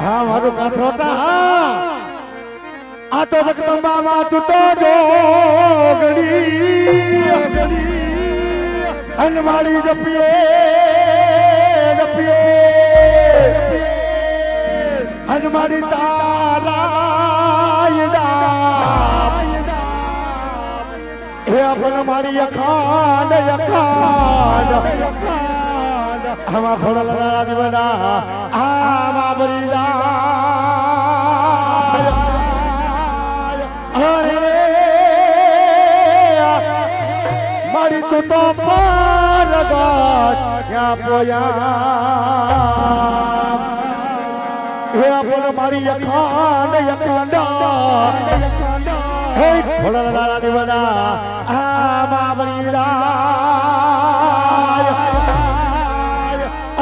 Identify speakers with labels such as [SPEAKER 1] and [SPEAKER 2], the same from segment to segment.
[SPEAKER 1] હા મારું કાથરોટા હા આ તો જગદંબામાં તું તો જોગડી અનમાળી જપીએ અનમાળી તારા હે આપણ મારી અખાંડ હમા ખોડા લગાડા દીવડા આમાં બરીદા અરે રે મારી તું તો પારગત ક્યાં પોયા હે આપણ મારી અખાંડ હે ખોડા લગાડા દીવડા આમાં બરીદા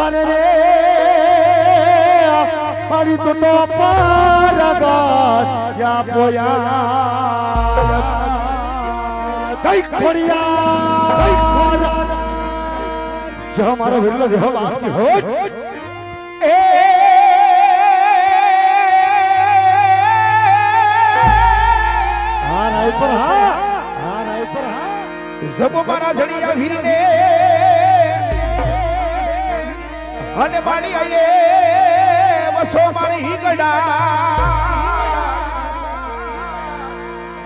[SPEAKER 1] અરે રે મારી તો પારગત ક્યાં પોયા કઈ ખોડિયા જો મારો વિરલો દેહો બાકી હોય એ હા રાય પર હા
[SPEAKER 2] જબ મારા જડિયા વીરને અને મારી આયે વસો મારી ગડા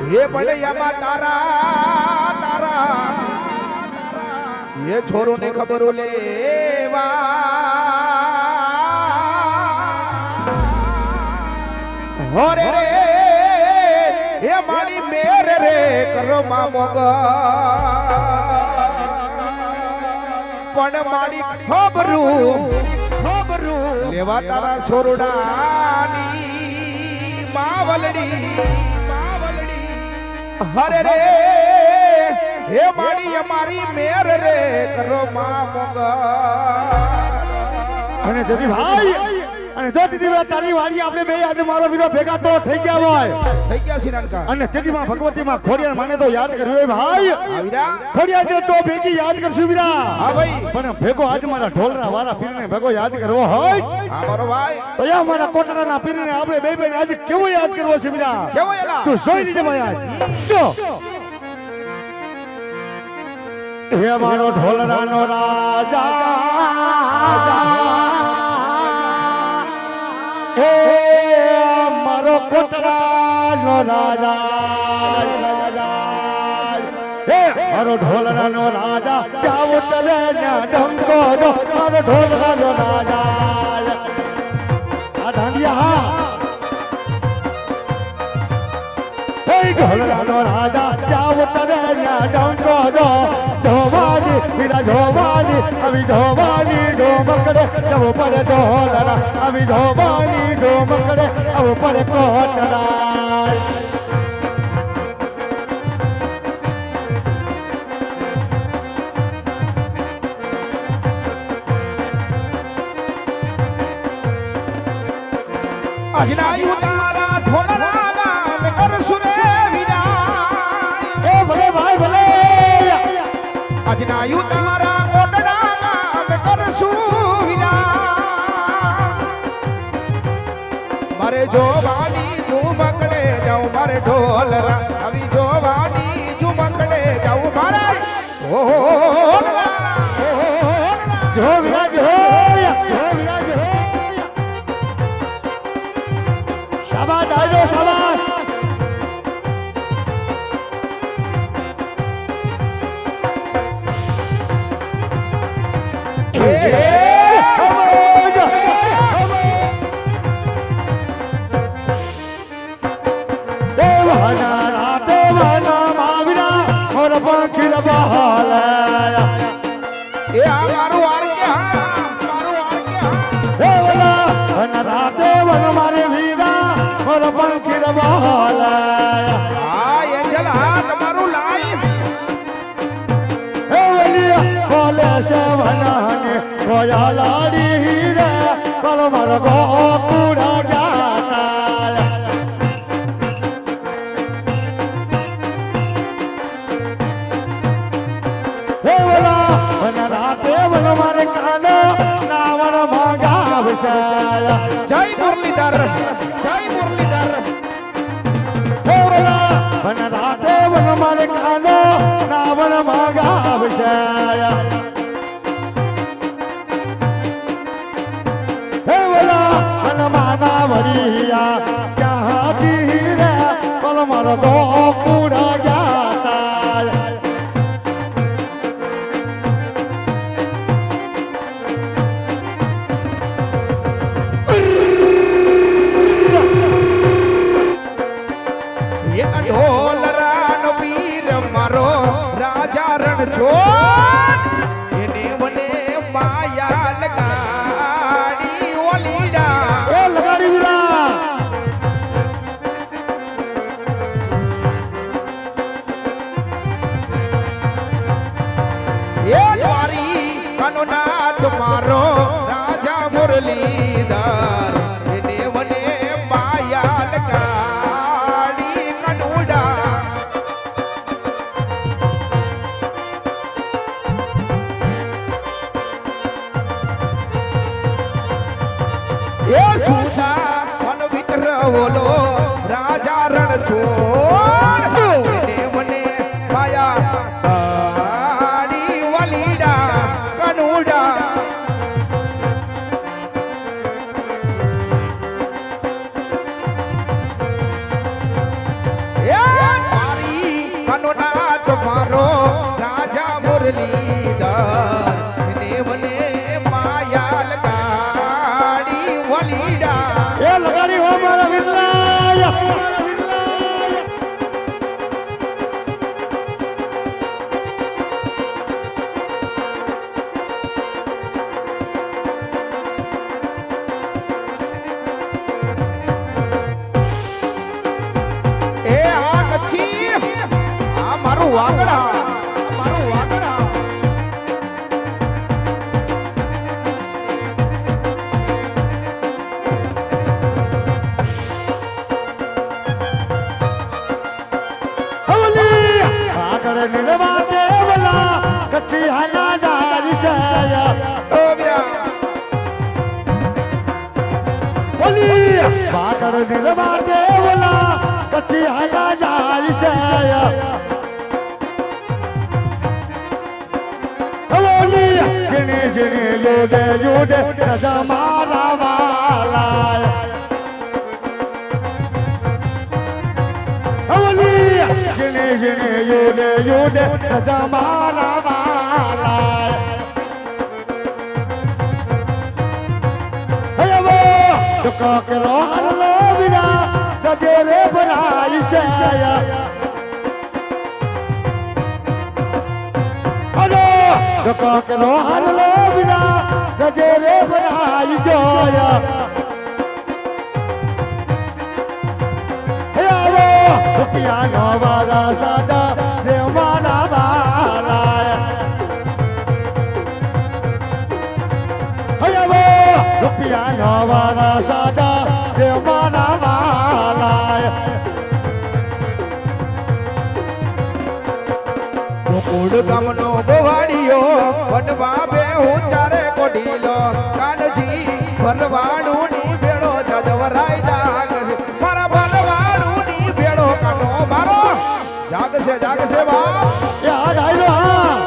[SPEAKER 2] હે પડ્યામાં તારા ये छोरो ने खबरो लेवा होरे रे ये मारी मेरे रे करो मामोगा पण मारी खबरू लेवा तारा छोरोडानी मावलडी हरे रे हे मारी અમારી મેર રે કરો માં મોગા
[SPEAKER 1] અને જદી ભાઈ અને જો દીદી તારી વાડી આપણે બે આજે મારો વીરો ભેગા તો થઈ ગયા હોય
[SPEAKER 2] થઈ ગયા સિનાનકા
[SPEAKER 1] અને તેદી માં ભગવતી માં ખોડિયાર માને તો યાદ કર્યો ભાઈ
[SPEAKER 2] આવીરા
[SPEAKER 1] ખોડિયાર જો તો ભેગી યાદ કરશું વીરા
[SPEAKER 2] હા ભાઈ
[SPEAKER 1] પણ ભેગો આજ મારા ઢોલના વાળા પીરને ભેગો યાદ કરવો હોય
[SPEAKER 2] હા મારો ભાઈ
[SPEAKER 1] તો યા મારા કોટડાના પીરને આપણે બે બે આજે કેવો યાદ કરવો છે વીરા
[SPEAKER 2] કેવો એલા
[SPEAKER 1] તું જોઈ લીજે ભાઈ આજ જો હે મારો ઢોલરાનો રાજા હે મારો કોટરાનો રાજા હે મારો ઢોલરાનો રાજા જાવ તલે ડંકો દો મારો ઢોલરાનો રાજા આ ઢાંડિયા હે ઢોલરાનો રાજા જાવ તલે ડંકો દો ધોવાલી વીરા ધોવાલી અભી ધોવાલી ધો મકડે જવો પડે ઢોલરા અભી ધોવાલી ધો મકડે અવો પડે કોટરા
[SPEAKER 2] અજનાયું તારા ઢોલરા નામ કરસુ રે વીરા
[SPEAKER 1] એ ભલે ભાઈ ભલે
[SPEAKER 2] અજનાયું તારા કોટડા નામ કરશું વીરા મારે જોવાની ઝુમકડે જાઉં મારે ઢોલરા આવી જોવાની ઝુમકડે જાઉં મારે ઢોલરા
[SPEAKER 1] જો વીરા જો વીરા જો શાબાશ આજો શાબાશ લાડી હીરે પર મર ગોકુડા ગયા હે બોલા રાતે મારે કાનો રાવણ મગાવશે
[SPEAKER 2] જય મુરલીધર જય મુરલીધર
[SPEAKER 1] વન રાતે વન મારે કાનો રાવણ મગાવશે હે વલા વન માના વરિયા ક્યાંથી રે પલ મારો દો પૂરા જાતા
[SPEAKER 2] એક ઢોલરાનો વીર મારો રાજા રણછોડ એને મને માયા લગાડી ઓલીડા
[SPEAKER 1] એ લગાડી વીરા
[SPEAKER 2] એ દ્વારી કનોનાથ મારો રાજા મુરલીધર એને મને માયા લગાડી કનુડા એ સુધા મન વિતર ઓલો રાજા રણછોડ એને મને માયા ગાડી વલીડા કનુડા એ મારી કનોનાથ મારો રાજા મુરલીધર એને મને માયા લગાડી વલીડા
[SPEAKER 1] એ લગાડી હો મારા વિરલાય
[SPEAKER 2] એ આ કચ્છી આ મારું વાગડા મારું વાગડા
[SPEAKER 1] હવલી આગળ નીલવા દેવલા કચ્છી હાલા જારી સયા
[SPEAKER 2] ઓ બ્યા
[SPEAKER 1] બોલી આગળ નીલવા દેવલા કચ્છી હાલા જારી સયા હવલી જીને જીને યોડે યોડે રાજા મારા વાલા હવલી જીને જીને યોડે યોડે રાજા મારા વાલા હયવો ટુકા કરો હરલો વિના ગજેરે બનાઈ સયા હલો ટુકા કરો હરલો વિના ગજેરે બનાઈ જોયા હયવો રૂપિયા નો વારા સાદા રે મારા વાલા હયવો રૂપિયા નો વારા સાદા રે મારા વાલા
[SPEAKER 2] ગોકુળ ગામનો ગોવાળિયો વનમાં બે હું ચારે કોઢીલો કાનજી ભરવાડું ની ભેળો જજવરાય જાગશે મારા ભરવાડું ની ભેળો કાનો મારો જાગશે જાગશે બાપ
[SPEAKER 1] યાદ આવ્યો હા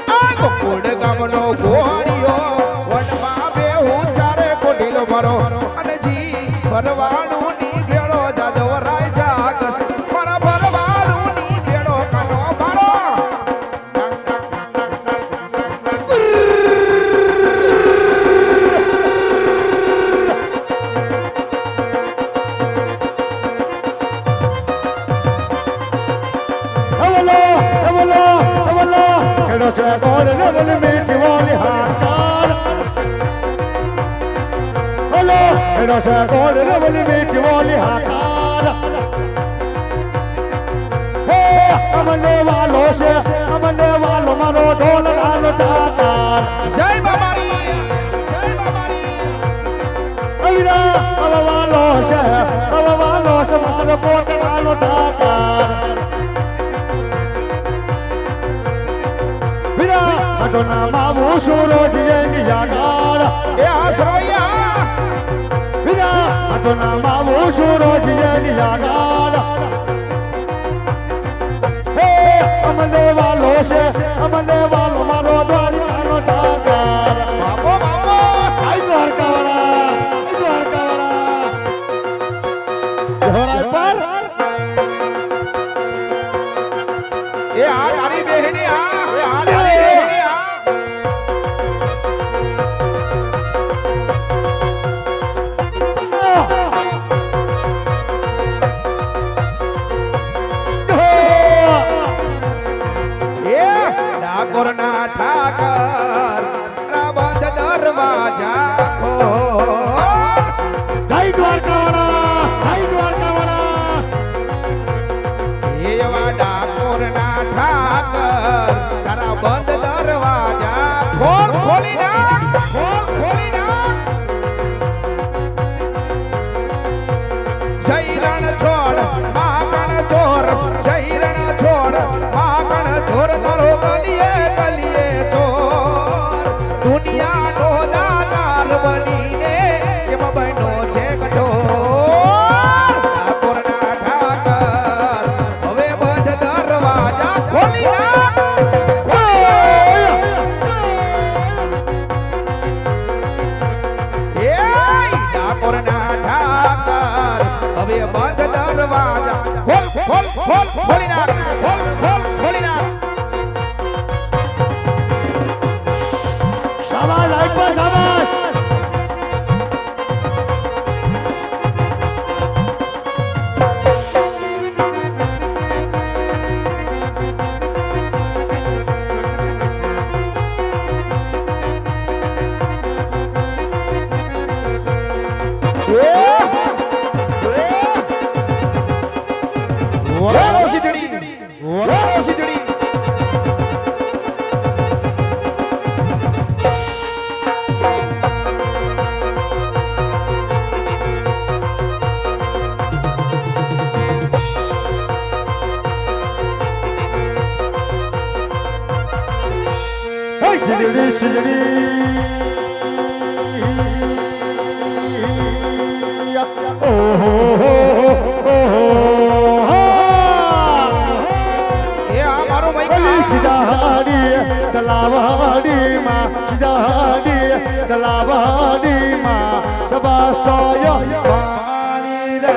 [SPEAKER 2] આ ગોકુળ ગામનો ગોવાળિયો વનમાં બે હું ચારે કોઢીલો મારો કાનજી ભરવાડું ની ભેળો જજવરાય જાગશે મારા ભરવાડું ની ભેળો કાનો મારો
[SPEAKER 1] હવલો હવલો હવલો કેડો છે ગોળ નવલ મીઠી વાલી હાકાર હલો કેડો છે ગોળ નવલ મીઠી વાલી હાકાર હે અમને વાલો છે અમને વાલો મારો ઢોલ લાલો જાકાર
[SPEAKER 2] જય બાબારી જય બાબારી
[SPEAKER 1] અવિરા અવવાલો છે અવવાલો સવાર કોટડાનો ઠાકર વીરા આટોના મામુ સુરજ યાગાળ
[SPEAKER 2] એ આશ્રયા
[SPEAKER 1] વીરા આટોના મામુ સુરજ યાગાળ હે અમને વાલો છે અમને વાલો મારો દ્વારકાનો ઠાકર
[SPEAKER 2] બાપો બાપો
[SPEAKER 1] જય દ્વારકાવાળા જય દ્વારકાવાળા જોરાય પર
[SPEAKER 2] એ આ તારી બેહની આ એ આ તારી બેહની આ એ ડાકોરના ઠાકર બંધ દરવાજા ખોલ
[SPEAKER 1] જય દ્વારકાવાળા જય દ્વારકાવાળા
[SPEAKER 2] એવા ડાકોરના ઠાકર તારા બંધ દરવાજા ખોલ ખોલી નાખ ખોલ ખોલી નાખ શૈરણ છોડ માકણ ચોર શૈરણ છોડ માકણ ચોર તારો ગલીએ ગલીએ ચોર દુનિયાનો દાતાર બનીને એમ બનો છે કઠોર ડાકોરના ઠાકર હવે બંધ દરવાજા ખોલી નાખ એ ડાકોરના ઠાકર હવે બંધ દરવાજા ખોલ ખોલ ખોલ ખોલી નાખ ખોલ ખોલ ખોલી નાખ
[SPEAKER 1] શાબાશ લાઈક પર શાબાશ
[SPEAKER 2] વાળો સીધડી વાળો સીધડી
[SPEAKER 1] હે શિરડી શિરડી ઓહો
[SPEAKER 2] એ આ મારો
[SPEAKER 1] ઓલી
[SPEAKER 2] મૈકા
[SPEAKER 1] સીધાડી તલાવાડીમાં સીધાડી તલાવાડીમાં સબાસોય પાણી રે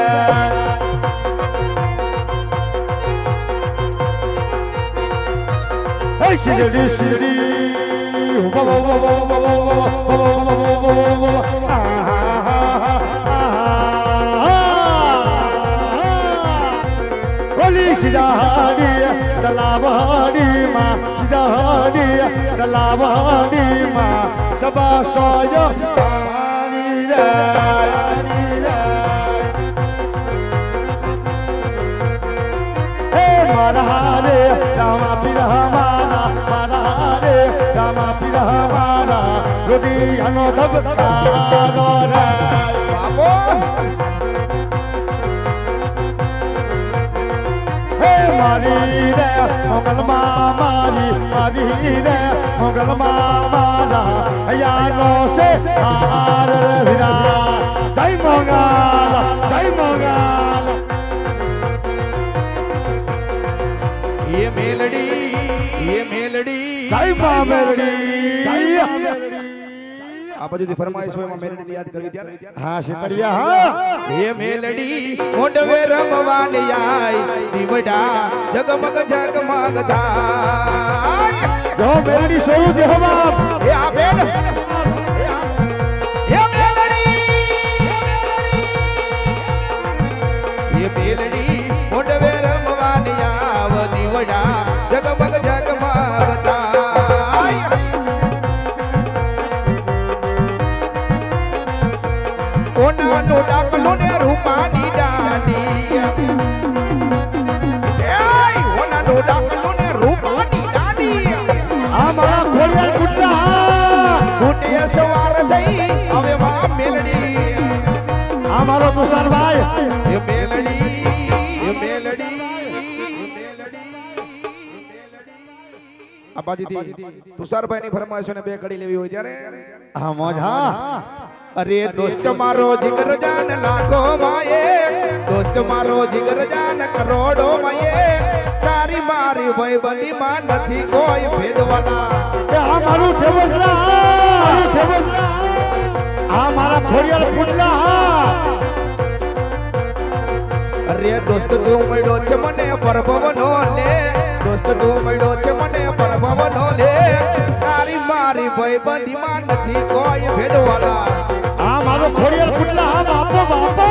[SPEAKER 1] હે શિરડી શિરડી ઓલી સીધાડી તલાવાડીમાં સીધાડી તલાવાડીમાં સબાસોય પાણી રે હે મારા રે રામા પીરા મારા રે રામા પીરા મારા રુદિયાનો ધબકારો રે
[SPEAKER 2] બાપો
[SPEAKER 1] હે મારી રે મોગલમાં મારી રે મોગલમાં મારા હૈયાનો છે હાર વિરા જય મોગલ જય મોગલ
[SPEAKER 2] એ મેલડી
[SPEAKER 1] જય મા મેલડી જય
[SPEAKER 2] આ બાજુથી ફરમાઈશ હોય એમાં મેલડી યાદ કરવી ત્યારે
[SPEAKER 1] હા શીતળિયા હા
[SPEAKER 2] એ મેલડી મોઢવે રમવાની આય દીવડા જગમગ જગમગ થાય
[SPEAKER 1] જો મેલડી સોયું દેહો બાપ
[SPEAKER 2] એ આ બેન એ મેલડી મોઢવે રમવાની આવ દીવડા જગમગ જગમગ થાય કોનાનો ડાકલો ને રૂપાની દાડી એય કોનાનો ડાકલો ને રૂપાની દાડી
[SPEAKER 1] આ મારા ખોડિયાર કુટલા
[SPEAKER 2] કુટે સવાર થઈ હવે માં મેલડી
[SPEAKER 1] આ મારો તુષારભાઈ
[SPEAKER 2] એ મેલડી આબાજીથી તુષારભાઈની ફરમાઈશોને બે કડી લેવી હોય ત્યારે
[SPEAKER 1] હા મોજ હા
[SPEAKER 2] અરે દોસ્ત મારો જીગર જાન લાખો માયે દોસ્ત મારો જીગર જાન કરોડો માયે તારી મારી ભાઈબંધી માં નથી કોઈ ભેદવાલા
[SPEAKER 1] એ આ મારું ઠેવસરા આ મારા ખોડિયાર પુટલા
[SPEAKER 2] અરે દોસ્ત તું મળ્યો છે મને પરભવનો લે દોસ્ત તું મળ્યો છે મને પરભવનો લે તારી મારી ભાઈબંધી માં નથી કોઈ ભેદવાલા
[SPEAKER 1] આ મારો ખોડિયાર પુટલા હા બાપો બાપો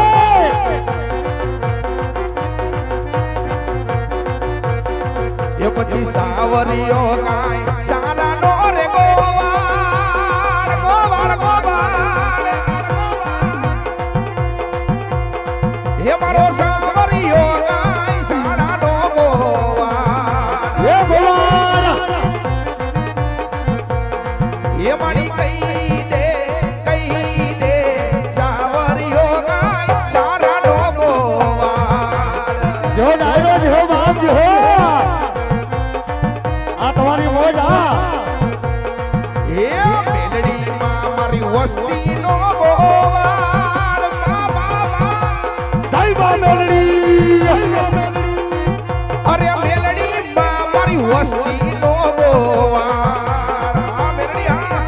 [SPEAKER 2] એ પછી સાવરિયો કાય ચાલા નો રે ગોવાળ ગોવાળ ગોવાળ હે મારો સાવરિયો કાય ચાલા નો ગોવાળ
[SPEAKER 1] એ ગોવાળ
[SPEAKER 2] એ મારી કઈ દે સાવરિયો કાય ચાલા નો ગોવાળ
[SPEAKER 1] જો ડાયરો જો બાપ જો આ તમારી મોજ હા
[SPEAKER 2] એ મેલડી માં મારી વસ્તી નો ગોવાળ
[SPEAKER 1] જય બા મેલડી
[SPEAKER 2] અરે મેલડી માં મારી વસ્તી નો ગોવાળ મેલડી હા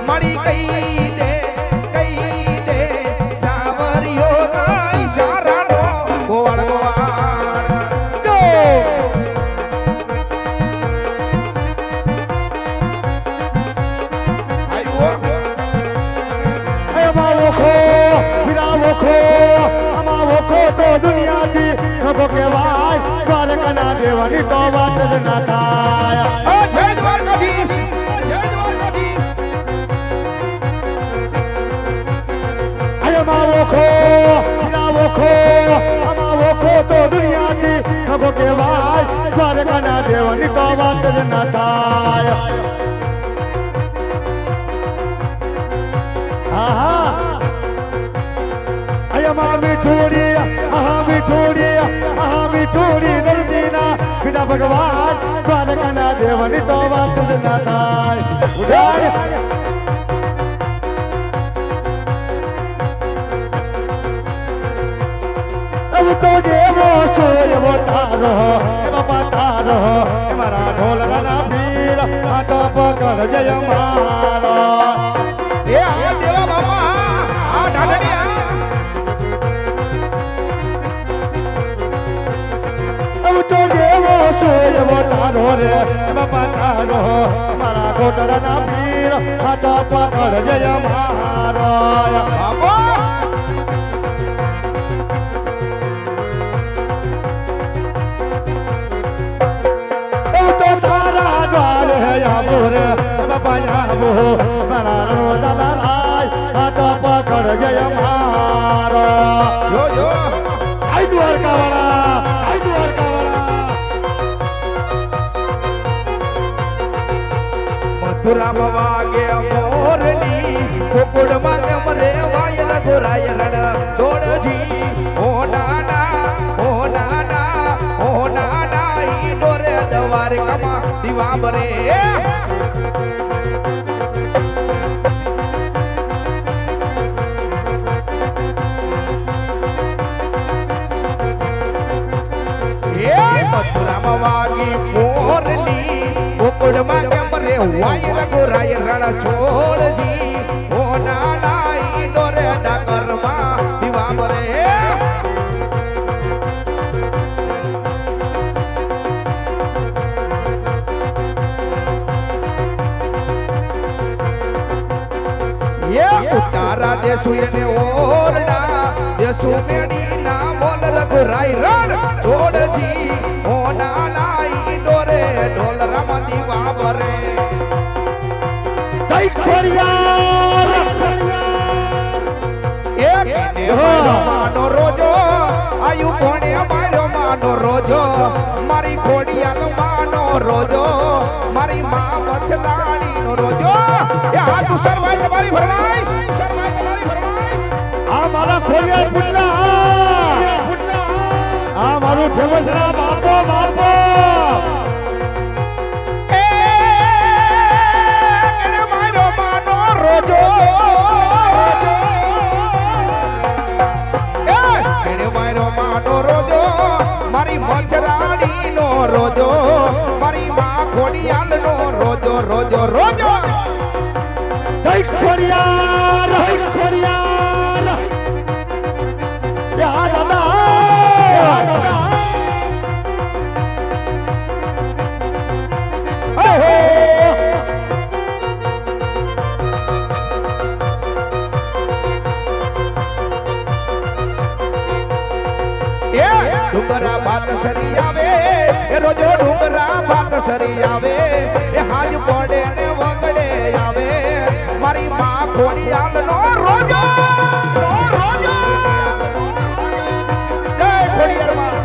[SPEAKER 2] મારી કઈ દે સાવરિયો ના ઈશારા નો ગોવાળ ગોવાળ
[SPEAKER 1] તો દુનિયાથી નભો કહેવાય દ્વારકાના દેવાની તો વાત જ ના થાય
[SPEAKER 2] જય દ્વારકાધીશ જય દ્વારકાધીશ
[SPEAKER 1] આમાં વખો તો દુનિયાથી નભો કહેવાય દ્વારકાના દેવાની તો વાત જ ના થાય આહા આમાં મીઠોડી દર્દીના વિના ભગવાન દ્વારકાના દેવની તો વાત જ ના થાય ઉડાડ તો જેવો છો એવો તારો બાપા તારો મારા ઢોલના પીર આ તો પકડ જય મારો
[SPEAKER 2] એ આ દેવા બાપા આ ઢાઢડિયા
[SPEAKER 1] તો જેવો છો એવો તારો રે બાપા તારો મારા ઢોલના પીર આ તો પકડ જય મારો
[SPEAKER 2] બાપા
[SPEAKER 1] પકડ જય મારો
[SPEAKER 2] જો જો
[SPEAKER 1] આઈ દ્વારકા વાળા
[SPEAKER 2] મથુરામાં વાગે મોરલી ગોકુળમાં ગમરે વાયલ ગોરાય રણ દોડજી ઓ નાના ઈ ડોરે દ્વારકામાં દીવા બરે મથુરામાં વાગી મોરલી ગોકુળમાં ગમરે વાયલ ગોરાય રણ છોડજી ઓ નાના ઈ ડોરે ડાકરમાં દીવા બરે ઉતારા દેસુ એને ઓરડા દેસુ મેડી ના બોલ રઘુરાય રણ છોડજી ઓ નાના ઈ ડોરે ઢોલ રમ દીવા બરે
[SPEAKER 1] જય ખોડિયાર
[SPEAKER 2] એક માનો રોજો આયુ કોણે મારો માનો રોજો મારી ખોડિયાર માનો રોજો મારી માં મથલાણી નો રોજો એ આ તું સરવાઈ તમારી ફરમાઈશ
[SPEAKER 1] આ મારા ખોડિયાર પુટલા આ મારું ઠેવસરા બાપો જય ખોડિયાર યા દાદા હે હે
[SPEAKER 2] ડુંગરા ભાત સરી આવે એ રોજો ડુંગરા ભાત સરી આવે એ હાજ પડે ને વગડે આવે મારી માં ખોડિયાલ નો રોજો જય ખોડિયાર માં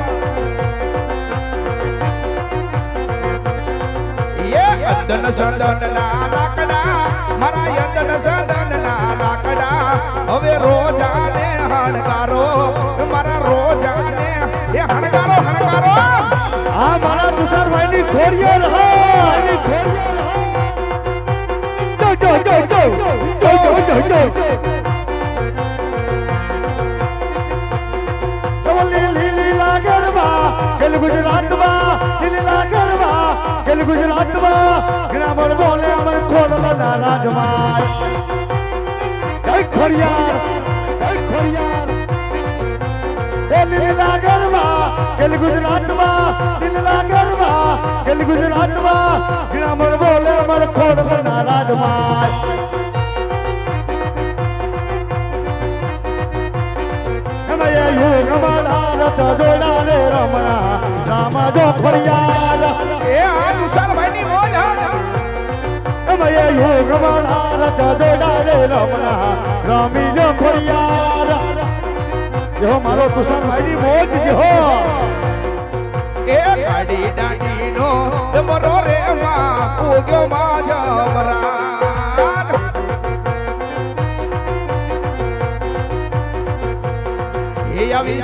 [SPEAKER 2] એ અંદન સંદન ના લાકડા મારા અંદન સંદન ના લાકડા હવે રોજાને હણકારો મારા રોજાને એ હણકારો
[SPEAKER 1] આ મારા તુષારભાઈ ની ખોડિયાર એની લીલા ગરબા ગેલ ગુજરાતમાં લીલા ગરબા ગેલ ગુજરાતમાં ગ્રામર બોલે અમર ખોડલા ના રાજમાં જય ખોડિયાર લીલા ગરબા ગેલ ગુજરાતમાં લીલા ગરબા ગેલ ગુજરાતમાં ગ્રામર બોલે અમર ખોડલા ના રાજમાં યુગ મારા રથ જોડાને રમણા રામ જો ખોડિયાર
[SPEAKER 2] એ આ તુષારભાઈ ની મોજ
[SPEAKER 1] યુગ મારા રથ જોડાને રમણા રામી જો ખોડિયાર જો મારો તુષારભાઈ ની મોજ જો
[SPEAKER 2] એ ગાડી દાંડી નો મરો રે માં ઉગ્યો માં જમરા આવી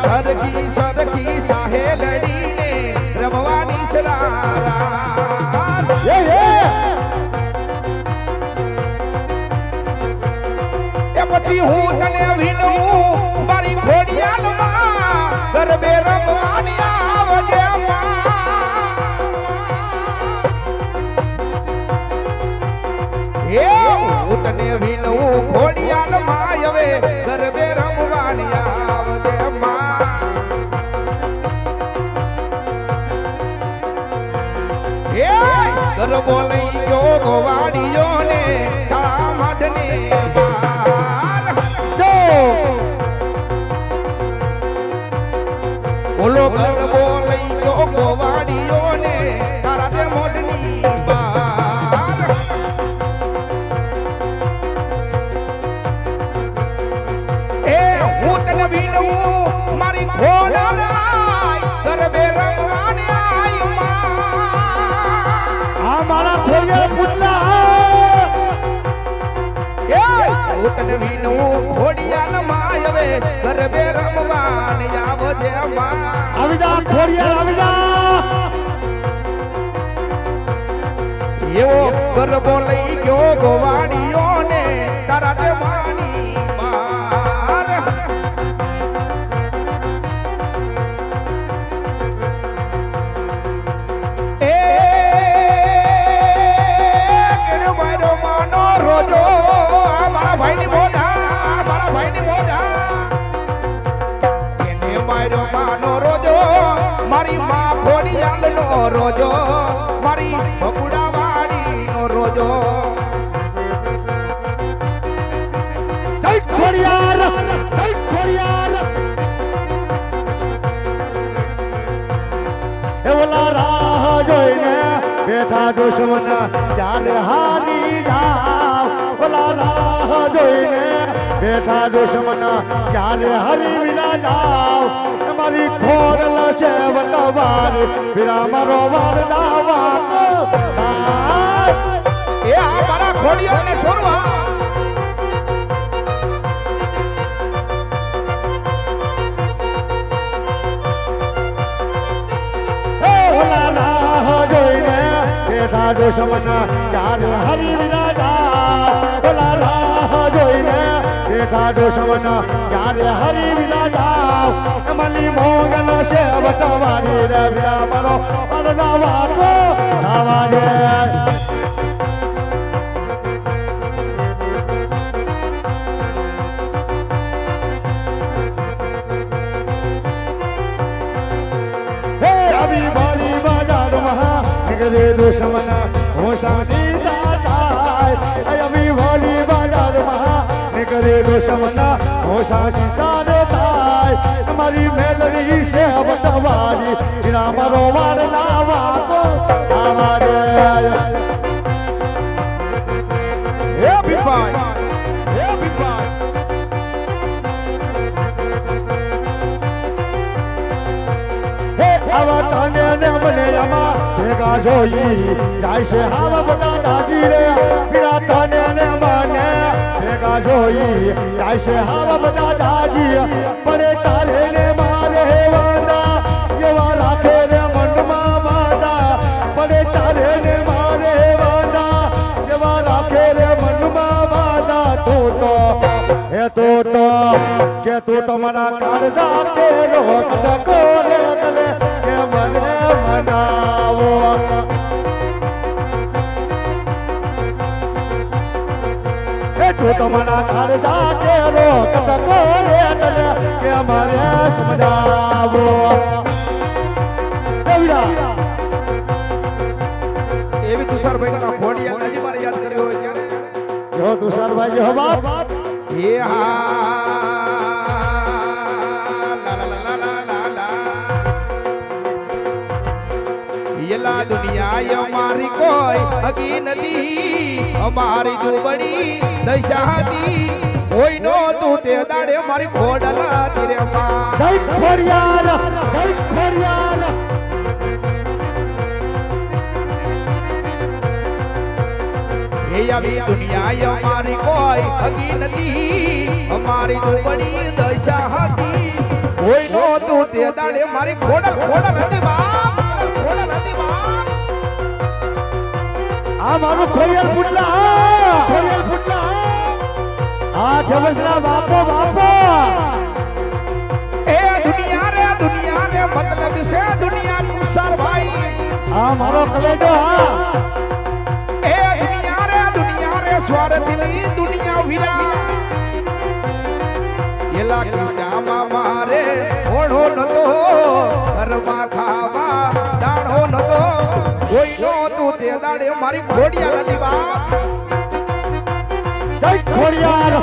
[SPEAKER 2] સરખી સાહેલડીને રમવાની ચરારા એ પછી હું તને વિનું મારી ખોડિયાલમાં ગરબે રમવાની આવજે એ હું તને વિનું ખોડિયાલમાં હવે ગરબે રમવાની આવજે ગરબો લઈ ગયો ગોવાડીયો ને કાળા મઢને બાર બોલો ગરબો લઈ ગયો ગોવાડીયો ને કાળા મઢની બાર એ હું તને બીનું મારી ખોડા લાય ગરબે રમવાની આઈ
[SPEAKER 1] મારા ખોડિયાર પુતલા
[SPEAKER 2] એ ઉતને વિનું ખોડિયાલ માં હવે ગરબે રમવાન આવજે માં
[SPEAKER 1] આવી જા ખોડિયાર આવી જા
[SPEAKER 2] એવો ગરબો લઈ ગયો ગોવાડીયો ને તારા દેવાની બાર એ રોજો મારા ભાઈ ની મોજા એને મારો માનો રોજો મારી માં ખોડિયાલ નો રોજો મારી બકુડા વાડી નો રોજો
[SPEAKER 1] જય ખોડિયાર એ ઓલા રાહ જોઈને બેઠા દુશ્મન ચાલે હારી જાવ ઓલા રાહ જોઈને બેઠા દુશ્મન ચાલે હરી વિના જાવ મારી ખોડ લશે વટવારી વિરા મારો વારડા વાક
[SPEAKER 2] એ આ મારા ખોડિયાર ને સોરવા
[SPEAKER 1] બેઠા દુશ્મન ચાલ હરી વિના જાવ ઓલા રાહ જોઈને બેઠા દુશ્મન ચાલ હરી વિના જાવ મલી મોગલ છે વટવાની રે વિરા મારો પડના વાતો થવા દે દુશ્મન હું સાચી થાય અમી વાલી બાજારમાં નીકળે દુશ્મન હું સાચી ચાલે થાય તમારી મેલરી છે બટવારી રામરો વાળ લાવા કો આવા દે
[SPEAKER 2] હે ભીભાઈ હે ભીભાઈ
[SPEAKER 1] આવા તને ને મને આમાં ભેગા જોઈ જાય છે આવા બધા દાદી રે પીરા તને ને મને ભેગા જોઈ જાય છે આવા બધા દાદી પડે તારે ને મારે વાદા એવા રાખે રે મનમાં વાદા પડે તારે ને મારે વાદા એવા રાખે રે મનમાં વાદા હે તો કે તું તમારા કાળજા કેલો કદકો રે તલે કે મને મનાવો હે તું તમારા કાળજા કેલો કદકો રે તલે કે મને સમજાવો દેવીરા
[SPEAKER 2] એવી તુષારભાઈ ના ખોડિયા નજી મારે યાદ કર્યો હોય ત્યારે
[SPEAKER 1] જો તુષારભાઈ હો બાપ
[SPEAKER 2] ये ला ला ला ला ला ला ये ला दुनिया ये हमारी कोई हकी नदी हमारी दुबड़ी दशाती कोई नो तू ते दाड़े हमारी खोडला तेरे मां
[SPEAKER 1] जय खोरियार
[SPEAKER 2] ये अभी दुनिया ये हमारी कोई हकी नदी हमारी दुबड़ी दशाती कोई नो तू ते दाड़े हमारी खोडल खोडल हदी बाप खोडल हदी बाप
[SPEAKER 1] આ મારું ખોરિયાર પુટલા આ જમસના બાપો
[SPEAKER 2] એ દુનિયા રે મતલબ છે દુનિયા તુષાર ભાઈ
[SPEAKER 1] આ મારો કલેજો હા
[SPEAKER 2] એ દુનિયા રે સ્વાર્થની દુનિયા વિલા એલા કીચામાં મારે ઓઢો નતો ઘરમાં ખાવા દાણો નતો કોઈ નો તું તે દાડે મારી ખોડિયા નથી બા
[SPEAKER 1] જય ખોરિયાર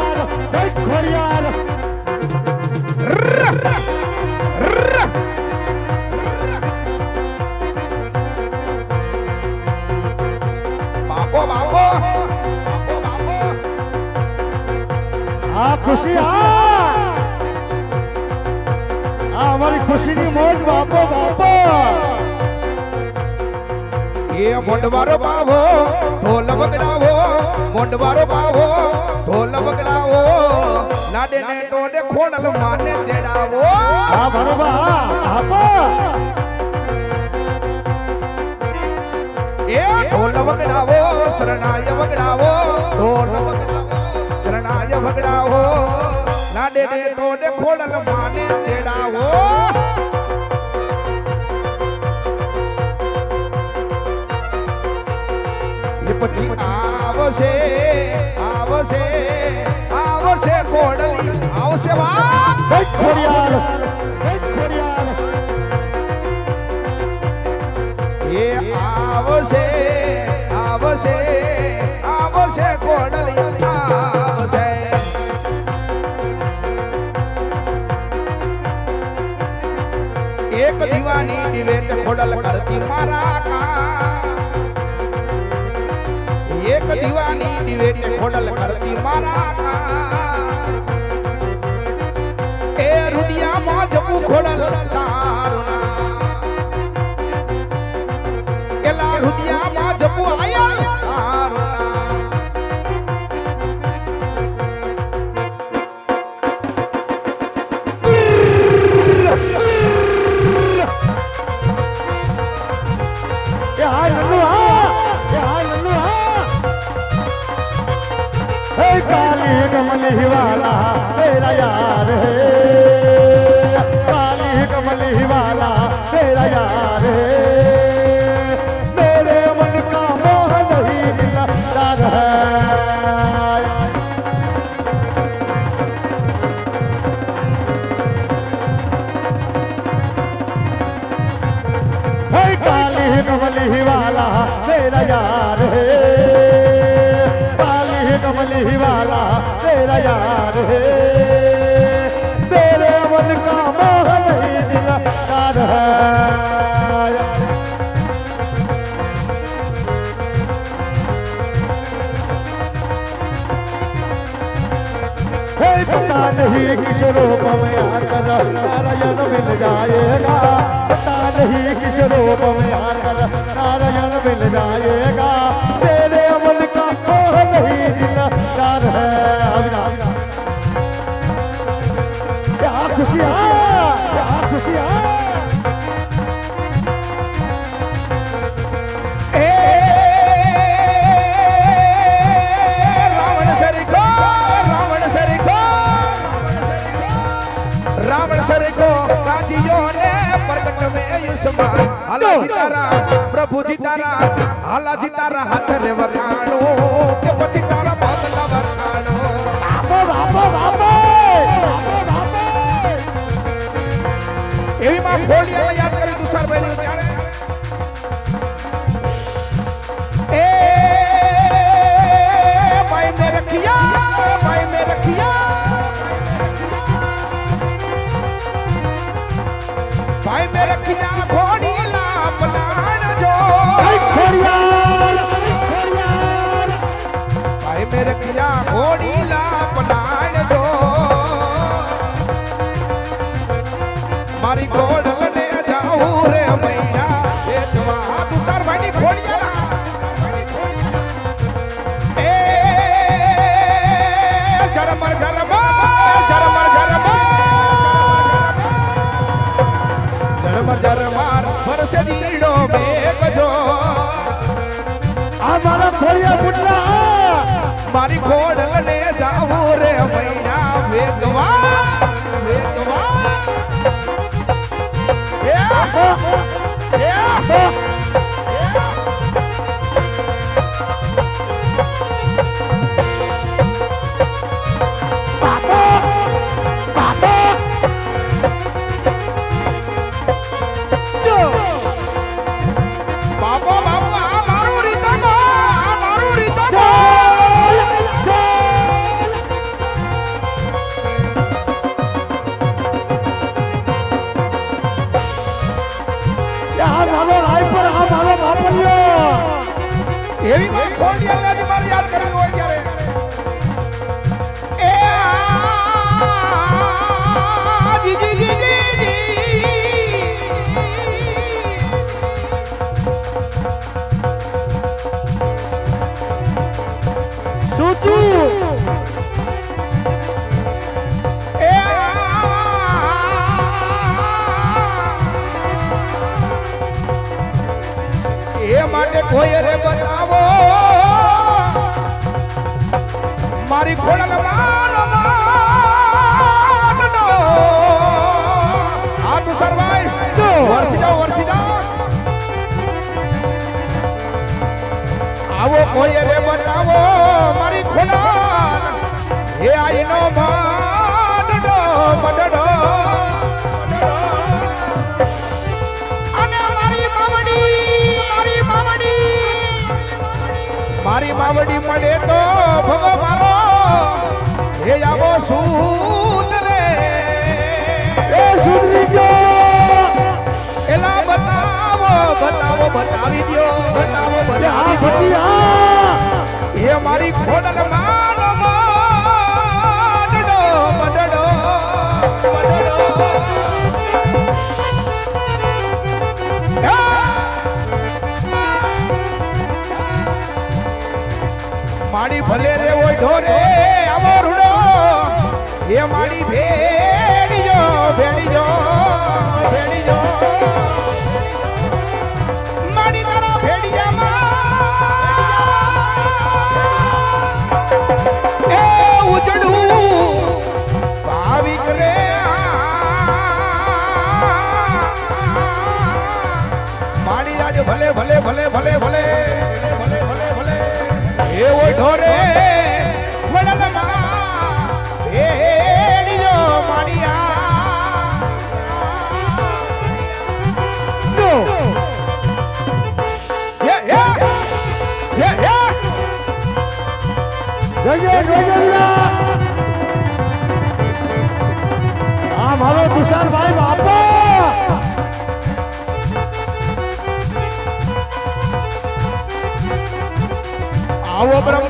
[SPEAKER 2] બાપો
[SPEAKER 1] આ ખુશી આ અમારી ખુશીની મોજ બાપો
[SPEAKER 2] એ મોંડવારો પાવો ઢોલ વગડાવો મોંડવારો પાવો ઢોલ વગડાવો લાડે ને ટોડે ખોડલ માને તેડાવો
[SPEAKER 1] આ બરોબર
[SPEAKER 2] એ ઢોલ વગડાવો શરણાય વગડાવો ઢોલ વગડાવો શરણાય વગડાવો લાડે ને ટોડે ખોડલ માને તેડાવો પછી આવશે કોડલી આવશે વાત
[SPEAKER 1] જય ખોરિયાર
[SPEAKER 2] એ આવશે કોડલી આવશે એક દીવાની દિવેટ ખોડલ કરતી મારા કા એક દીવાની દિવેટ ખોડલ કરતી મારા એ રુદિયામાં જપુ ખોડલ તારુના એલા રુદિયામાં જપુ આયા તારુના
[SPEAKER 1] काली कमल हिवाला मेरा यार है काली कमल हिवाला मेरा यार है मेरे मन का मोह नहीं मिलता है काली कमल हिवाला तेरा यार है काली कमली वाला तेरा यार है मेरे मन का मोह नहीं दिलदार है पता नहीं किस रूप में आकर नारायण मिल जाएगा पता नहीं किस रूप में आकर नारायण मिल जाएगा तेरे अमल का मोह नहीं दिलदार है क्या खुशियाँ क्या खुशियाँ
[SPEAKER 2] रावण सर को राजियों ने प्रकट में युष्मान हाला जितारा प्रभु जितारा हाला जितारा हाथ रे वखाणो के પછી તારા બદલા વખાણો
[SPEAKER 1] બાપો બાપો બાપો
[SPEAKER 2] એવી માં ખોલિયા યાદ કરી તુષાર ભાઈ ત્યારે એ ભાઈ મે રખિયા ભાઈ મે રખિયા भाई मेरे खिया घोड़ी ला पलाण जो भाई मेरे खिया घोड़ी ला पलाण जो मारी गोड़ लने जाऊं रे मैया ए जवा तुषार भाई नी घोड़िया ला ए जरमर जरमर जरमर जरमर जरमर जरमर बरसे दीड़ो बेग जो
[SPEAKER 1] हमारा खोया बुढ़ा
[SPEAKER 2] मारी घोड़ लने जाऊं रे मैया वेगवा वेगवा એવી માં ખોડિયા લાજી મારે યાદ કરવી હોય ત્યારે એ જી જી જી જી
[SPEAKER 1] સુતુ
[SPEAKER 2] એ માટે કોઈ રે બતાવો મારી ખોડલ માનો માનો આ તો સરવાઈ વરસી જાઓ આવો કોઈ રે બતાવો મારી ખોડલ એ આઈનો માનો મડડો મારી માવડી મળે તો ભગો મારો હે આવો સૂત રે
[SPEAKER 1] એ સુધરી ગયો
[SPEAKER 2] એલા બતાવો બતાવો બતાવી દ્યો બતાવો બતાવી
[SPEAKER 1] ભટિયા
[SPEAKER 2] એ મારી ખોડલ માનો મડડો મડડો મડડો માડી ભલે રે ઓય ઢોરે આવો રૂડો એ માડી ભેડીજો ભેડીજો ભેડીજો માડી તારા ભેડિયામાં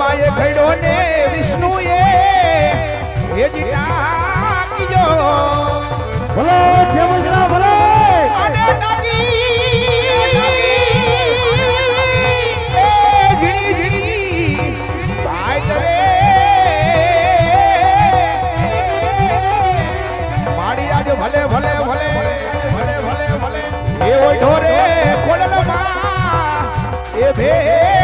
[SPEAKER 2] બ્રહ્માએ ઘડ્યો ને વિષ્ણુએ એ જીતા કીજો
[SPEAKER 1] ભલે જેમજડા ભલે
[SPEAKER 2] અને ડાકી એ ઝીણી ઝીણી ભાઈ કરે માડી આજ ભલે ભલે ભલે ભલે ભલે ભલે એ ઓઢો રે ખોડલમાં એ ભે